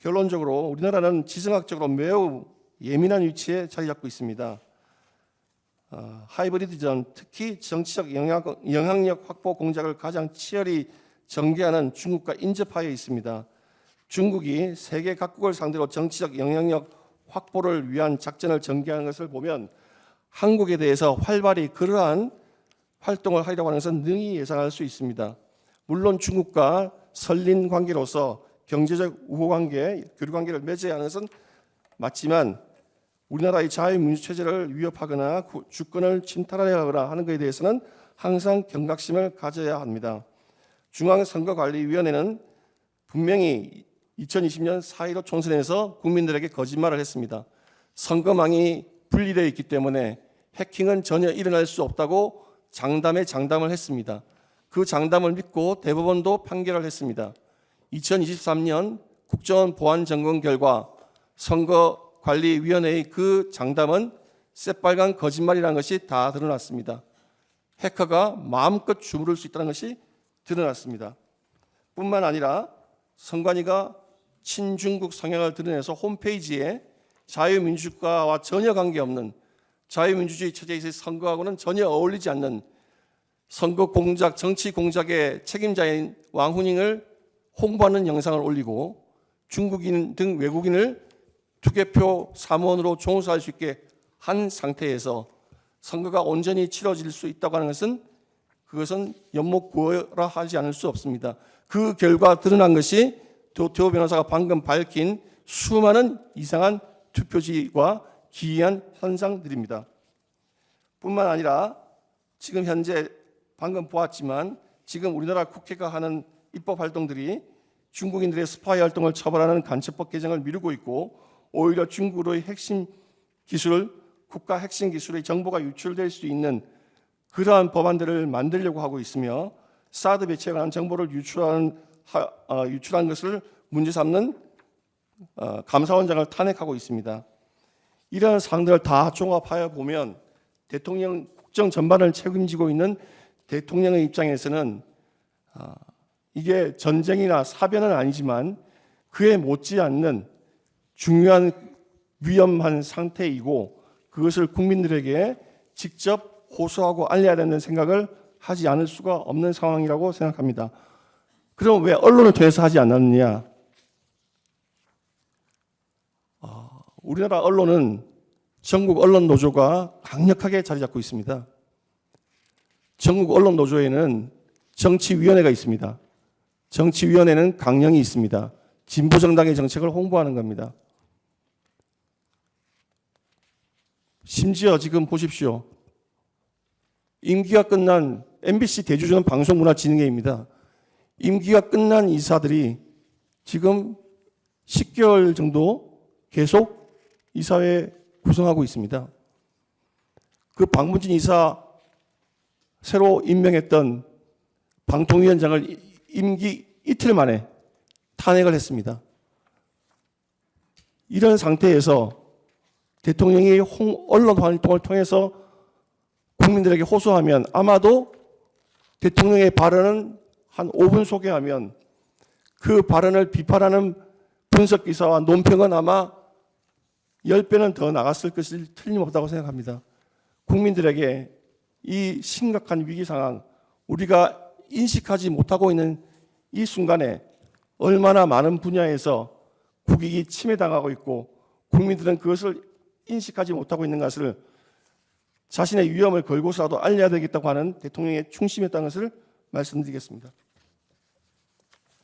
결론적으로 우리나라는 지정학적으로 매우 예민한 위치에 자리 잡고 있습니다. 하이브리드전, 특히 정치적 영향력 확보 공작을 가장 치열히 전개하는 중국과 인접하여 있습니다. 중국이 세계 각국을 상대로 정치적 영향력 확보를 위한 작전을 전개하는 것을 보면 한국에 대해서 활발히 그러한 활동을 하려고 하는 것은 능히 예상할 수 있습니다. 물론 중국과 설린 관계로서 경제적 우호관계, 교류관계를 맺어야 하는 것은 맞지만 우리나라의 자유민주체제를 위협하거나 주권을 침탈하거나 하는 것에 대해서는 항상 경각심을 가져야 합니다. 중앙선거관리위원회는 분명히 2020년 4.15 총선에서 국민들에게 거짓말을 했습니다. 선거망이 분리되어 있기 때문에 해킹은 전혀 일어날 수 없다고 장담에 장담을 했습니다. 그 장담을 믿고 대법원도 판결을 했습니다. 2023년 국정원 보안 점검 결과 선거관리위원회의 그 장담은 새빨간 거짓말이라는 것이 다 드러났습니다. 해커가 마음껏 주무를 수 있다는 것이 드러났습니다. 뿐만 아니라 선관위가 친중국 성향을 드러내서 홈페이지에 자유민주주의와 전혀 관계없는 자유민주주의 체제에서의 선거하고는 전혀 어울리지 않는 선거 공작, 정치 공작의 책임자인 왕후닝을 홍보하는 영상을 올리고 중국인 등 외국인을 투개표 사무원으로 종사할 수 있게 한 상태에서 선거가 온전히 치러질 수 있다고 하는 것은 그것은 연목구어라 하지 않을 수 없습니다. 그 결과 드러난 것이 도태호 변호사가 방금 밝힌 수많은 이상한 투표지와 기이한 현상들입니다. 뿐만 아니라 지금 현재 방금 보았지만 지금 우리나라 국회가 하는 입법 활동들이 중국인들의 스파이 활동을 처벌하는 간첩법 개정을 미루고 있고 오히려 중국으로의 핵심 기술, 국가 핵심 기술의 정보가 유출될 수 있는 그러한 법안들을 만들려고 하고 있으며 사드 배치에 관한 정보를 유출한 것을 문제 삼는 감사원장을 탄핵하고 있습니다. 이러한 사항들을 다 종합하여 보면 대통령 국정 전반을 책임지고 있는 대통령의 입장에서는 이게 전쟁이나 사변은 아니지만 그에 못지않는 중요한 위험한 상태이고 그것을 국민들에게 직접 호소하고 알려야 된다는 생각을 하지 않을 수가 없는 상황이라고 생각합니다. 그럼 왜 언론을 통해서 하지 않았느냐? 우리나라 언론은 전국 언론 노조가 강력하게 자리 잡고 있습니다. 전국 언론 노조에는 정치위원회가 있습니다. 정치위원회는 강령이 있습니다. 진보정당의 정책을 홍보하는 겁니다. 심지어 지금 보십시오. 임기가 끝난 MBC 대주주는 방송문화진흥회입니다. 임기가 끝난 이사들이 지금 10개월 정도 계속 이사회 구성하고 있습니다. 그 박문진 이사 새로 임명했던 방통위원장을 임기 이틀 만에 탄핵을 했습니다. 이런 상태에서 대통령이 언론 활동을 통해서 국민들에게 호소하면 아마도 대통령의 발언은 한 5분 소개하면 그 발언을 비판하는 분석 기사와 논평은 아마 10배는 더 나갔을 것이 틀림없다고 생각합니다. 국민들에게 이 심각한 위기 상황, 우리가 인식하지 못하고 있는 이 순간에 얼마나 많은 분야에서 국익이 침해당하고 있고 국민들은 그것을 인식하지 못하고 있는 것을 자신의 위험을 걸고서라도 알려야 되겠다고 하는 대통령의 충심이었다는 것을 말씀드리겠습니다.